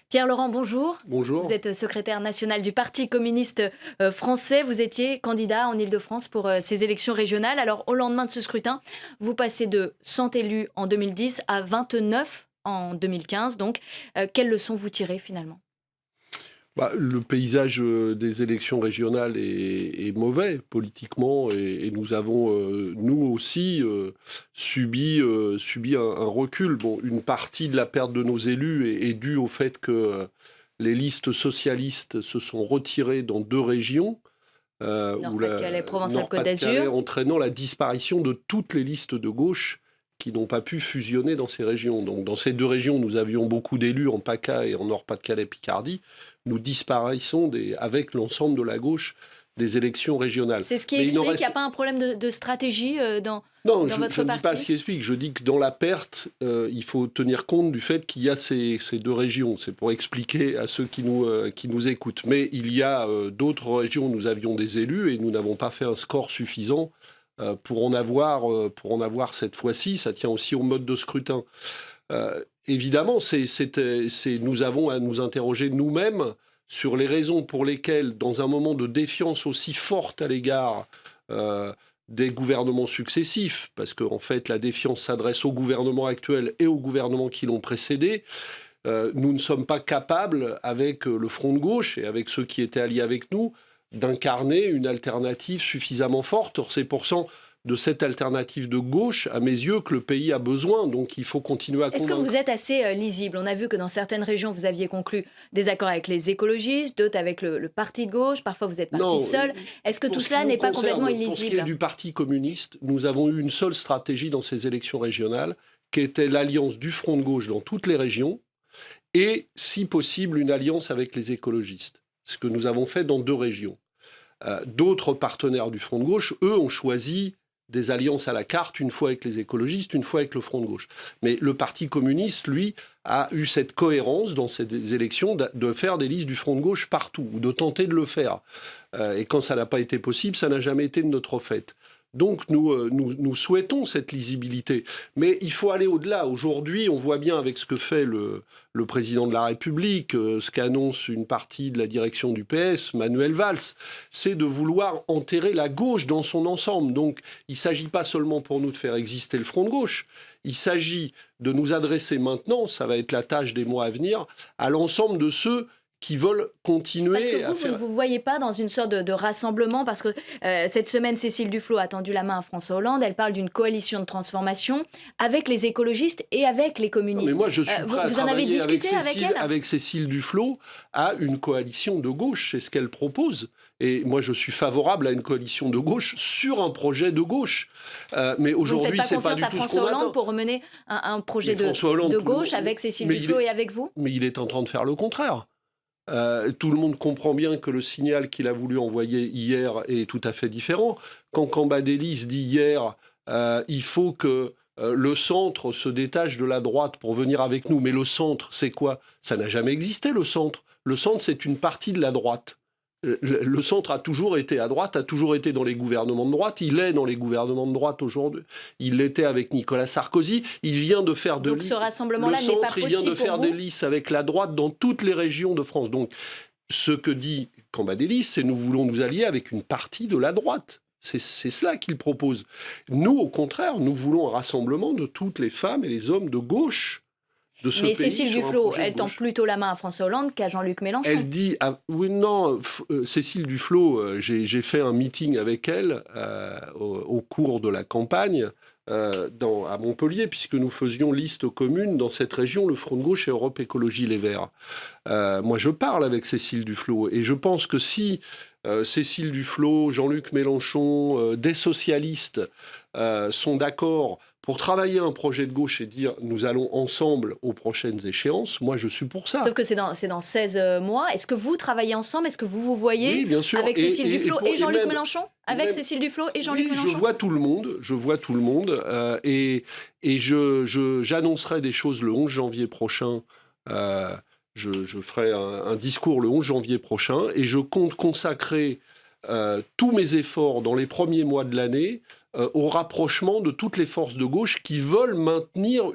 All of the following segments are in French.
Pierre Laurent, bonjour. Bonjour. Vous êtes secrétaire national du Parti communiste français. Vous étiez candidat en Île-de-France pour ces élections régionales. Alors, au lendemain de ce scrutin, vous passez de 100 élus en 2010 à 29 en 2015. Donc, quelles leçons vous tirez finalement? Le paysage des élections régionales est mauvais politiquement et nous avons, nous aussi, subi un recul. Bon, une partie de la perte de nos élus est due au fait que les listes socialistes se sont retirées dans deux régions, où Nord-Pas-de-Calais, la Provence-Alpes-Côte Nord-Pas-de-Calais, d'Azur. entraînant la disparition de toutes les listes de gauche qui n'ont pas pu fusionner dans ces régions. Donc dans ces deux régions, nous avions beaucoup d'élus en PACA et en Nord-Pas-de-Calais-Picardie. Nous disparaissons avec l'ensemble de la gauche des élections régionales. C'est ce qui Mais explique qu'il n'y a pas un problème de stratégie Non, dans je votre ne dis pas ce parti? qui explique. Je dis que dans la perte, il faut tenir compte du fait qu'il y a ces deux régions. C'est pour expliquer à ceux qui nous écoutent. Mais il y a d'autres régions où nous avions des élus et nous n'avons pas fait un score suffisant pour en avoir cette fois-ci. Ça tient aussi au mode de scrutin. Évidemment, nous avons à nous interroger nous-mêmes sur les raisons pour lesquelles, dans un moment de défiance aussi forte à l'égard des gouvernements successifs, parce qu'en fait, la défiance s'adresse au gouvernement actuel et aux gouvernements qui l'ont précédé, nous ne sommes pas capables, avec le Front de gauche et avec ceux qui étaient alliés avec nous, d'incarner une alternative suffisamment forte. Or, c'est pourtant de cette alternative de gauche, à mes yeux, que le pays a besoin. Donc il faut continuer à Est-ce que convaincre. vous êtes assez lisible? On a vu que dans certaines régions, vous aviez conclu des accords avec les écologistes, d'autres avec le parti de gauche. Parfois, vous êtes parti Non, seul. Est-ce que pour tout ce qui cela nous n'est pas complètement concerne, pour ce qui est illisible? du Parti communiste, nous avons eu une seule stratégie dans ces élections régionales, qui était l'alliance du Front de gauche dans toutes les régions, et, si possible, une alliance avec les écologistes. Ce que nous avons fait dans deux régions. D'autres partenaires du Front de gauche, eux, ont choisi des alliances à la carte, une fois avec les écologistes, une fois avec le Front de gauche. Mais le Parti communiste, lui, a eu cette cohérence dans ces élections de faire des listes du Front de gauche partout, ou de tenter de le faire. Et quand ça n'a pas été possible, ça n'a jamais été de notre fait. Donc nous souhaitons cette lisibilité. Mais il faut aller au-delà. Aujourd'hui, on voit bien avec ce que fait le président de la République, ce qu'annonce une partie de la direction du PS, Manuel Valls, c'est de vouloir enterrer la gauche dans son ensemble. Donc il ne s'agit pas seulement pour nous de faire exister le Front de gauche, il s'agit de nous adresser maintenant, ça va être la tâche des mois à venir, à l'ensemble de ceux qui veulent continuer Parce que à vous ne faire... vous voyez pas dans une sorte de rassemblement, parce que cette semaine, Cécile Duflot a tendu la main à François Hollande. Elle parle d'une coalition de transformation avec les écologistes et avec les Non, communistes. mais moi, je suis prêt à Vous en avez travailler discuté avec elle? avec Cécile Duflot à une coalition de gauche, c'est ce qu'elle propose. Et moi, je suis favorable à une coalition de gauche sur un projet de gauche. Mais Vous ne faites aujourd'hui, pas c'est pas confiance du à tout ce François qu'on Hollande attend. pour mener un projet Mais François Hollande, de tout le gauche monde... avec Cécile mais Duflot et avec vous? mais il est en train de faire le contraire. Tout le monde comprend bien que le signal qu'il a voulu envoyer hier est tout à fait différent. Quand Cambadélis dit hier il faut que le centre se détache de la droite pour venir avec nous. Mais le centre, c'est quoi? Ça n'a jamais existé, le centre. Le centre, c'est une partie de la droite. Le centre a toujours été à droite, a toujours été dans les gouvernements de droite. Il est dans les gouvernements de droite aujourd'hui. Il l'était avec Nicolas Sarkozy. Il vient de faire Donc ce le rassemblement-là n'est pas centre, il vient possible de pour faire des vous? listes avec la droite dans toutes les régions de France. Donc, ce que dit Cambadélis, c'est nous voulons nous allier avec une partie de la droite. C'est cela qu'il propose. Nous, au contraire, nous voulons un rassemblement de toutes les femmes et les hommes de gauche de ce Mais pays Cécile sur un Duflot, projet de elle tend gauche. plutôt la main à François Hollande qu'à Jean-Luc Mélenchon. Elle dit... oui, non, Cécile Duflot, j'ai fait un meeting avec elle au cours de la campagne à Montpellier, puisque nous faisions liste commune dans cette région, le Front de gauche et Europe Écologie Les Verts. Moi, je parle avec Cécile Duflot, et je pense que si Cécile Duflot, Jean-Luc Mélenchon, des socialistes sont d'accord pour travailler un projet de gauche et dire nous allons ensemble aux prochaines échéances, moi je suis pour ça. Sauf que c'est dans 16 mois. Est-ce que vous travaillez ensemble? Est-ce que vous vous voyez Oui, bien sûr. avec Cécile Duflot et Jean-Luc même, Mélenchon? Avec même, Cécile Duflot et Jean-Luc oui, Mélenchon? je vois tout le monde, et j'annoncerai des choses le 11 janvier prochain. Je ferai un discours le 11 janvier prochain, et je compte consacrer tous mes efforts dans les premiers mois de l'année au rapprochement de toutes les forces de gauche qui veulent maintenir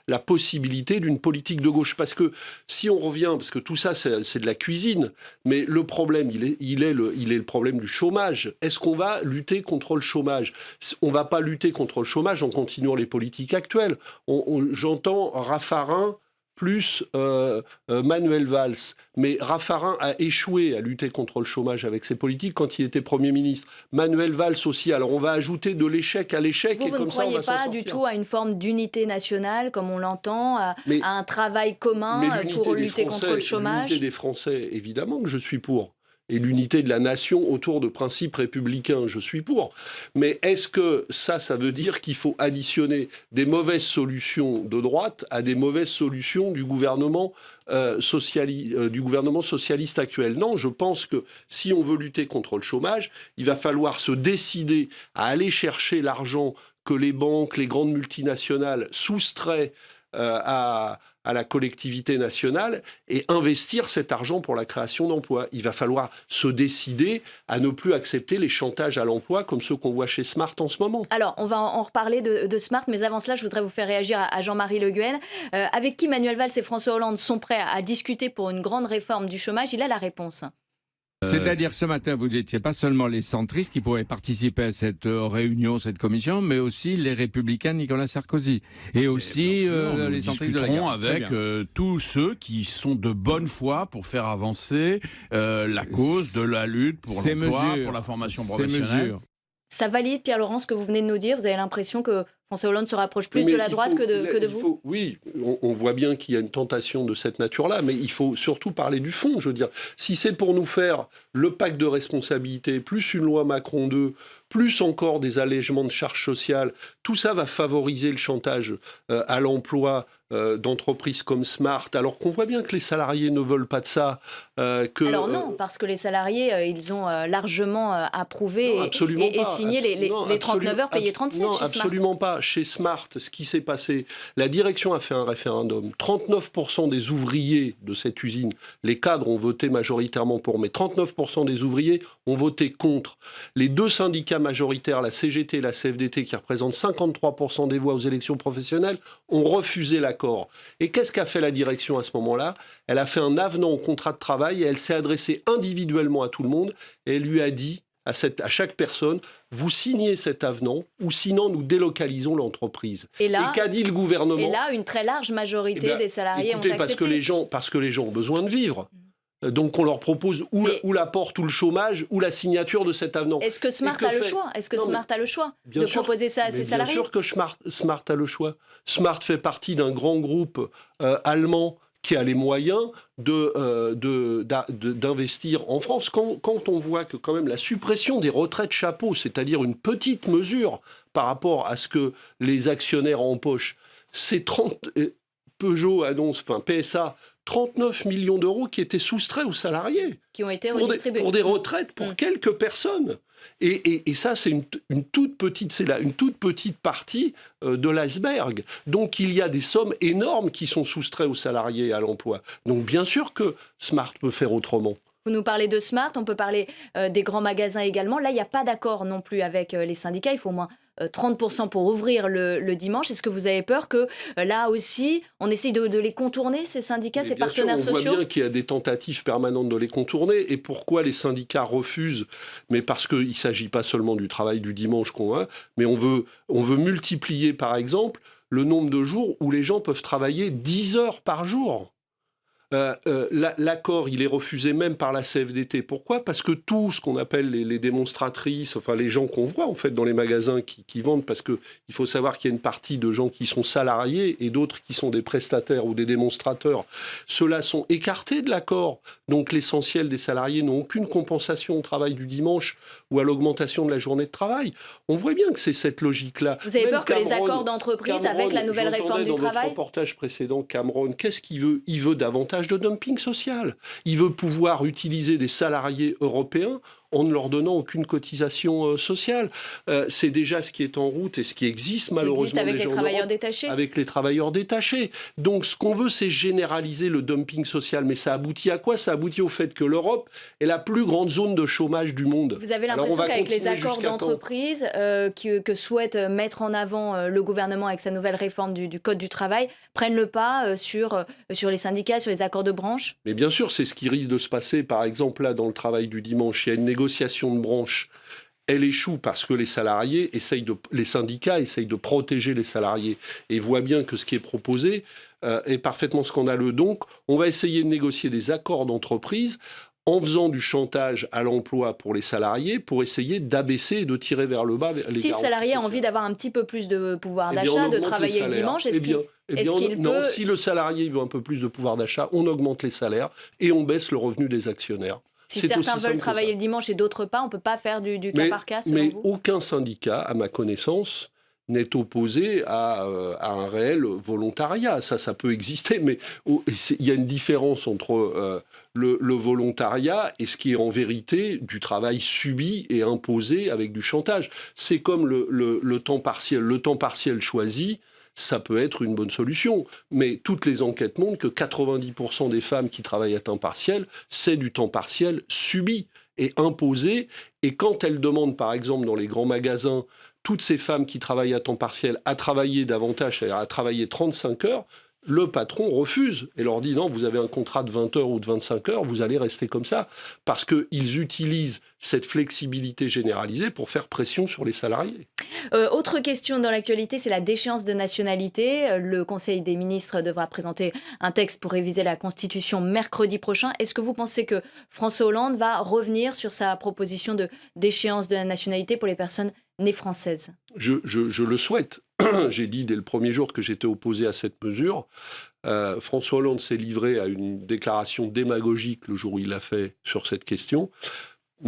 la possibilité d'une politique de gauche. Parce que si on revient, parce que tout ça c'est de la cuisine, mais le problème il est le problème du chômage. Est-ce qu'on va lutter contre le chômage ? On ne va pas lutter contre le chômage en continuant les politiques actuelles. J'entends Raffarin plus Manuel Valls. Mais Raffarin a échoué à lutter contre le chômage avec ses politiques quand il était Premier ministre. Manuel Valls aussi. Alors on va ajouter de l'échec à l'échec vous et comme ça on va s'en sortir. Vous ne croyez pas du tout à une forme d'unité nationale, comme on l'entend, à un travail commun pour lutter contre le chômage ? L'unité des Français, évidemment que je suis pour. Et l'unité de la nation autour de principes républicains, je suis pour. Mais est-ce que ça veut dire qu'il faut additionner des mauvaises solutions de droite à des mauvaises solutions du gouvernement socialiste actuel ? Non, je pense que si on veut lutter contre le chômage, il va falloir se décider à aller chercher l'argent que les banques, les grandes multinationales soustraient à la collectivité nationale et investir cet argent pour la création d'emplois. Il va falloir se décider à ne plus accepter les chantages à l'emploi comme ceux qu'on voit chez Smart en ce moment. Alors, on va en reparler de Smart, mais avant cela, je voudrais vous faire réagir à Jean-Marie Le Guen, avec qui Manuel Valls et François Hollande sont prêts à discuter pour une grande réforme du chômage. Il a la réponse. C'est-à-dire ce matin, vous n'étiez pas seulement les centristes qui pourraient participer à cette réunion, cette commission, mais aussi les républicains de Nicolas Sarkozy. Et aussi les centristes de la gauche. Avec tous ceux qui sont de bonne foi pour faire avancer la cause de la lutte pour l'emploi, pour la formation professionnelle. Ça valide, Pierre-Laurent, ce que vous venez de nous dire ? Vous avez l'impression que François Hollande se rapproche plus de la droite que de vous ? Oui, on voit bien qu'il y a une tentation de cette nature-là, mais il faut surtout parler du fond. Je veux dire, si c'est pour nous faire le pacte de responsabilité, plus une loi Macron 2, plus encore des allègements de charges sociales, tout ça va favoriser le chantage à l'emploi d'entreprises comme Smart, alors qu'on voit bien que les salariés ne veulent pas de ça. Alors non, parce que les salariés, ils ont largement approuvé et signé les 39 heures payées 37 chez Smart. Non, absolument pas. Chez Smart, ce qui s'est passé, la direction a fait un référendum. 39% des ouvriers de cette usine, les cadres ont voté majoritairement pour, mais 39% des ouvriers ont voté contre. Les deux syndicats majoritaires, la CGT et la CFDT, qui représentent 53% des voix aux élections professionnelles, ont refusé l'accord. Et qu'est-ce qu'a fait la direction à ce moment-là ? Elle a fait un avenant au contrat de travail et elle s'est adressée individuellement à tout le monde et elle lui a dit à chaque personne, vous signez cet avenant ou sinon nous délocalisons l'entreprise. Et qu'a dit le gouvernement ? Et là, une très large majorité des salariés ont accepté. Parce que les gens ont besoin de vivre. Donc on leur propose ou la porte ou le chômage ou la signature de cet avenant. Est-ce que Smart a le choix ? Est-ce que Smart a le choix de proposer ça à ses salariés ? Bien sûr que Smart a le choix. Smart fait partie d'un grand groupe allemand qui a les moyens d'investir en France. Quand on voit que quand même la suppression des retraites chapeaux, c'est-à-dire une petite mesure par rapport à ce que les actionnaires empochent, c'est Peugeot annonce, PSA, 39 millions d'euros qui étaient soustraits aux salariés. Qui ont été redistribués. Pour des retraites pour quelques personnes. Et ça, c'est une toute petite partie de l'iceberg. Donc, il y a des sommes énormes qui sont soustraites aux salariés et à l'emploi. Donc, bien sûr que Smart peut faire autrement. Vous nous parlez de Smart, on peut parler des grands magasins également. Là, il n'y a pas d'accord non plus avec les syndicats. Il faut au moins 30% pour ouvrir le dimanche. Est-ce que vous avez peur que là aussi, on essaye de les contourner, ces syndicats, ces partenaires sociaux ? On voit bien qu'il y a des tentatives permanentes de les contourner. Et pourquoi les syndicats refusent ? Mais parce qu'il ne s'agit pas seulement du travail du dimanche qu'on a, mais on veut multiplier, par exemple, le nombre de jours où les gens peuvent travailler 10 heures par jour. L'accord, il est refusé même par la CFDT. Pourquoi ? Parce que tout ce qu'on appelle les démonstratrices, enfin les gens qu'on voit en fait dans les magasins qui vendent, parce qu'il faut savoir qu'il y a une partie de gens qui sont salariés et d'autres qui sont des prestataires ou des démonstrateurs. Ceux-là sont écartés de l'accord. Donc l'essentiel des salariés n'ont aucune compensation au travail du dimanche ou à l'augmentation de la journée de travail. On voit bien que c'est cette logique-là. Vous avez peur que les accords d'entreprise avec la nouvelle réforme du travail ? Dans notre reportage précédent, Cameron, qu'est-ce qu'il veut ? Il veut davantage de dumping social. Il veut pouvoir utiliser des salariés européens en ne leur donnant aucune cotisation sociale. C'est déjà ce qui est en route et ce qui existe malheureusement avec déjà les travailleurs détachés. Avec les travailleurs détachés. Donc ce qu'on veut, c'est généraliser le dumping social. Mais ça aboutit à quoi? Ça aboutit au fait que l'Europe est la plus grande zone de chômage du monde. Vous avez l'impression qu'avec les accords d'entreprise que souhaite mettre en avant le gouvernement avec sa nouvelle réforme du Code du travail, prennent le pas sur les syndicats, sur les accords de branche? Mais bien sûr, c'est ce qui risque de se passer. Par exemple, là, dans le travail du dimanche, il y a une négociation de branche. Elle échoue parce que les syndicats essayent de protéger les salariés et voient bien que ce qui est proposé est parfaitement scandaleux. Donc, on va essayer de négocier des accords d'entreprise en faisant du chantage à l'emploi pour les salariés, pour essayer d'abaisser et de tirer vers le bas les garanties sociales. Si le salarié a envie d'avoir un petit peu plus de pouvoir d'achat, de travailler le dimanche, est-ce qu'il peut... Si le salarié veut un peu plus de pouvoir d'achat, on augmente les salaires et on baisse le revenu des actionnaires. Si certains veulent travailler le dimanche et d'autres pas, on ne peut pas faire du cas par cas, selon vous ? Aucun syndicat, à ma connaissance, n'est opposé à un réel volontariat. Ça peut exister, mais il y a une différence entre le volontariat et ce qui est en vérité du travail subi et imposé avec du chantage. C'est comme le temps partiel. Le temps partiel choisi, ça peut être une bonne solution. Mais toutes les enquêtes montrent que 90% des femmes qui travaillent à temps partiel, c'est du temps partiel subi et imposé. Et quand elles demandent, par exemple, dans les grands magasins, toutes ces femmes qui travaillent à temps partiel à travailler davantage, c'est-à-dire à travailler 35 heures, le patron refuse et leur dit non, vous avez un contrat de 20 heures ou de 25 heures, vous allez rester comme ça. Parce qu'ils utilisent cette flexibilité généralisée pour faire pression sur les salariés. Autre question dans l'actualité, c'est la déchéance de nationalité. Le Conseil des ministres devra présenter un texte pour réviser la Constitution mercredi prochain. Est-ce que vous pensez que François Hollande va revenir sur sa proposition de déchéance de la nationalité pour les personnes nées françaises ? Je le souhaite. J'ai dit dès le premier jour que j'étais opposé à cette mesure. François Hollande s'est livré à une déclaration démagogique le jour où il l'a fait sur cette question.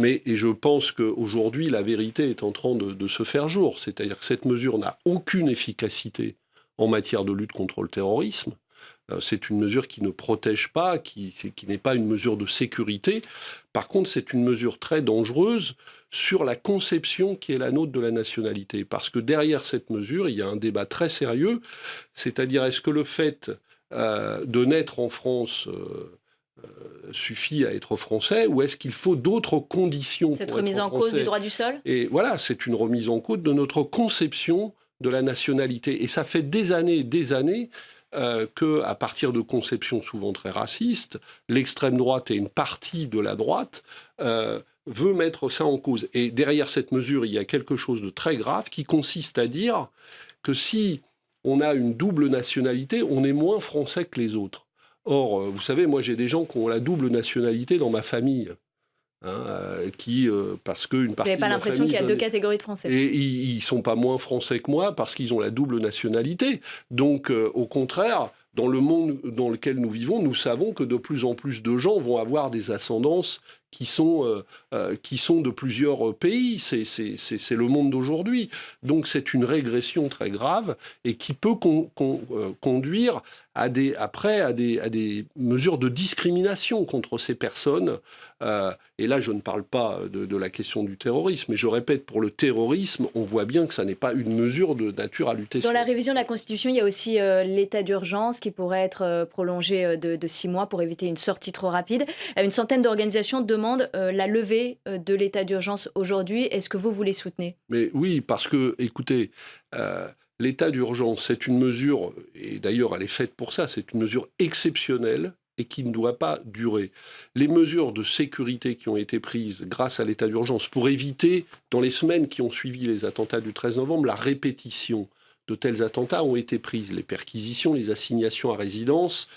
Et je pense qu'aujourd'hui, la vérité est en train de se faire jour. C'est-à-dire que cette mesure n'a aucune efficacité en matière de lutte contre le terrorisme. C'est une mesure qui ne protège pas, qui n'est pas une mesure de sécurité. Par contre, c'est une mesure très dangereuse sur la conception qui est la nôtre de la nationalité. Parce que derrière cette mesure, il y a un débat très sérieux. C'est-à-dire, est-ce que le fait de naître en France suffit à être français, ou est-ce qu'il faut d'autres conditions pour être français ? Cette remise en cause du droit du sol ? Et voilà, c'est une remise en cause de notre conception de la nationalité. Et ça fait des années et des années qu'à partir de conceptions souvent très racistes, l'extrême droite et une partie de la droite veut mettre ça en cause. Et derrière cette mesure, il y a quelque chose de très grave qui consiste à dire que si on a une double nationalité, on est moins français que les autres. Or, vous savez, moi j'ai des gens qui ont la double nationalité dans ma famille. Parce qu'une partie de ma famille... Vous n'avez pas l'impression qu'il y a deux catégories de Français? Et ils ne sont pas moins Français que moi parce qu'ils ont la double nationalité. Donc, au contraire, dans le monde dans lequel nous vivons, nous savons que de plus en plus de gens vont avoir des ascendances qui sont de plusieurs pays. C'est le monde d'aujourd'hui. Donc, c'est une régression très grave et qui peut conduire à des mesures de discrimination contre ces personnes. Et là, je ne parle pas de la question du terrorisme, mais je répète, pour le terrorisme, on voit bien que ça n'est pas une mesure de nature à lutter. Dans la révision de la Constitution, il y a aussi l'état d'urgence qui pourrait être prolongé de 6 mois pour éviter une sortie trop rapide. Une centaine d'organisations demandent la levée de l'état d'urgence aujourd'hui. Est-ce que vous les soutenez ? Mais oui, parce que, écoutez... l'état d'urgence, c'est une mesure, et d'ailleurs elle est faite pour ça, c'est une mesure exceptionnelle et qui ne doit pas durer. Les mesures de sécurité qui ont été prises grâce à l'état d'urgence pour éviter, dans les semaines qui ont suivi les attentats du 13 novembre, la répétition de tels attentats ont été prises. Les perquisitions, les assignations à résidence,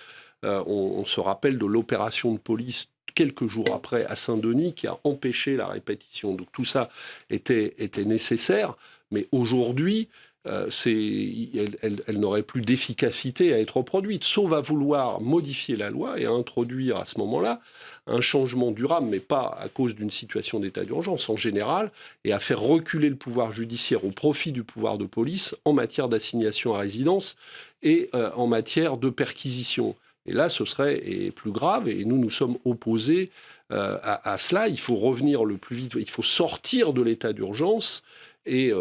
on se rappelle de l'opération de police quelques jours après à Saint-Denis qui a empêché la répétition. Donc tout ça était nécessaire, mais aujourd'hui, elle n'aurait plus d'efficacité à être produite, sauf à vouloir modifier la loi et à introduire à ce moment-là un changement durable, mais pas à cause d'une situation d'état d'urgence en général, et à faire reculer le pouvoir judiciaire au profit du pouvoir de police en matière d'assignation à résidence et en matière de perquisition. Et là, ce serait plus grave, et nous sommes opposés à cela. Il faut revenir le plus vite, il faut sortir de l'état d'urgence et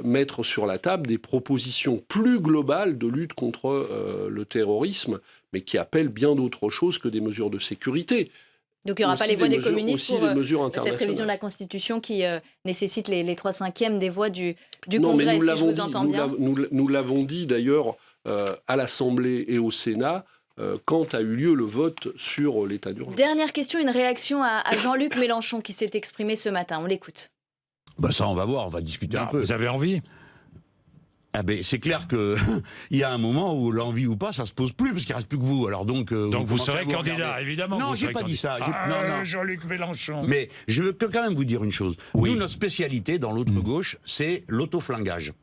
mettre sur la table des propositions plus globales de lutte contre le terrorisme, mais qui appellent bien d'autres choses que des mesures de sécurité. Donc il n'y aura pas les voix des communistes pour cette révision de la Constitution qui nécessite les 3/5 des voix du Congrès, si je vous entends bien. Nous l'avons dit d'ailleurs à l'Assemblée et au Sénat quand a eu lieu le vote sur l'état d'urgence. Dernière question, une réaction à Jean-Luc Mélenchon qui s'est exprimé ce matin. On l'écoute. Ça, on va voir, on va discuter un peu. Vous avez envie ? C'est clair qu'il y a un moment où l'envie ou pas, ça se pose plus, parce qu'il ne reste plus que vous. Alors donc vous serez candidat, évidemment. Non, je n'ai pas dit ça. Non. Jean-Luc Mélenchon. Mais je veux quand même vous dire une chose. Oui. Nous, notre spécialité dans l'autre gauche, c'est l'autoflingage.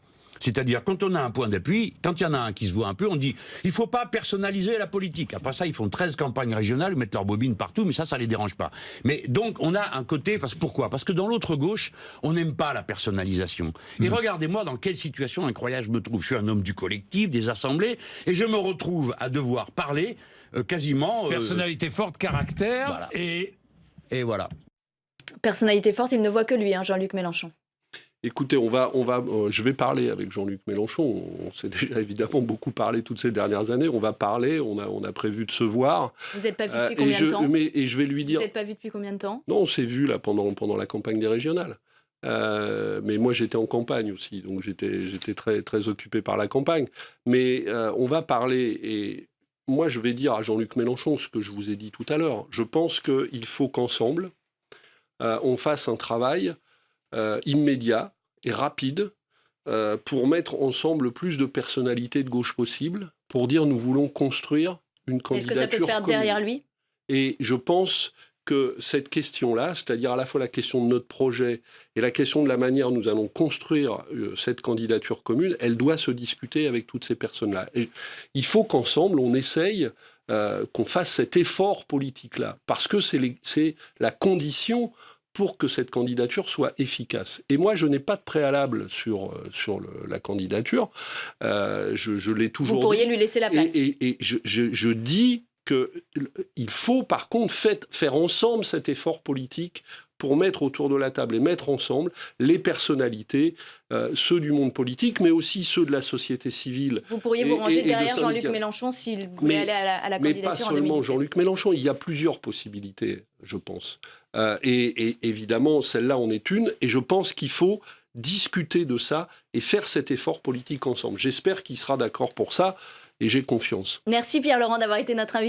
C'est-à-dire, quand on a un point d'appui, quand il y en a un qui se voit un peu, on dit il ne faut pas personnaliser la politique. Après ça, ils font 13 campagnes régionales, ils mettent leurs bobines partout, mais ça ne les dérange pas. Mais donc, on a un côté... Pourquoi ? Parce que dans l'autre gauche, on n'aime pas la personnalisation. Et regardez-moi dans quelle situation incroyable je me trouve. Je suis un homme du collectif, des assemblées, et je me retrouve à devoir parler quasiment... Personnalité forte, caractère, voilà. Et voilà. Personnalité forte, il ne voit que lui, Jean-Luc Mélenchon. Écoutez, je vais parler avec Jean-Luc Mélenchon. On s'est déjà évidemment beaucoup parlé toutes ces dernières années. On va parler, on a prévu de se voir. Vous n'êtes pas vu depuis combien de temps ? Et je vais lui dire... Vous n'êtes pas vu depuis combien de temps ? Non, on s'est vu là pendant la campagne des régionales. Mais moi, j'étais en campagne aussi, donc j'étais très, très occupé par la campagne. Mais on va parler, et moi, je vais dire à Jean-Luc Mélenchon ce que je vous ai dit tout à l'heure. Je pense qu'il faut qu'ensemble, on fasse un travail immédiat et rapide pour mettre ensemble le plus de personnalités de gauche possible, pour dire nous voulons construire une candidature commune. Est-ce que ça peut se faire derrière lui ? Et je pense que cette question-là, c'est-à-dire à la fois la question de notre projet et la question de la manière dont nous allons construire cette candidature commune, elle doit se discuter avec toutes ces personnes-là. Et il faut qu'ensemble, on essaye qu'on fasse cet effort politique-là, parce que c'est la condition pour que cette candidature soit efficace. Et moi, je n'ai pas de préalable sur la candidature. Je l'ai toujours dit. Vous pourriez lui laisser la place. Et je dis qu'il faut, par contre, faire ensemble cet effort politique pour mettre autour de la table et mettre ensemble les personnalités, ceux du monde politique, mais aussi ceux de la société civile. Vous pourriez vous ranger derrière Jean-Luc Mélenchon s'il voulait aller à la candidature en 2017. Mais pas seulement Jean-Luc Mélenchon, il y a plusieurs possibilités, je pense. Et évidemment, celle-là en est une, et je pense qu'il faut discuter de ça et faire cet effort politique ensemble. J'espère qu'il sera d'accord pour ça, et j'ai confiance. Merci Pierre Laurent d'avoir été notre invité.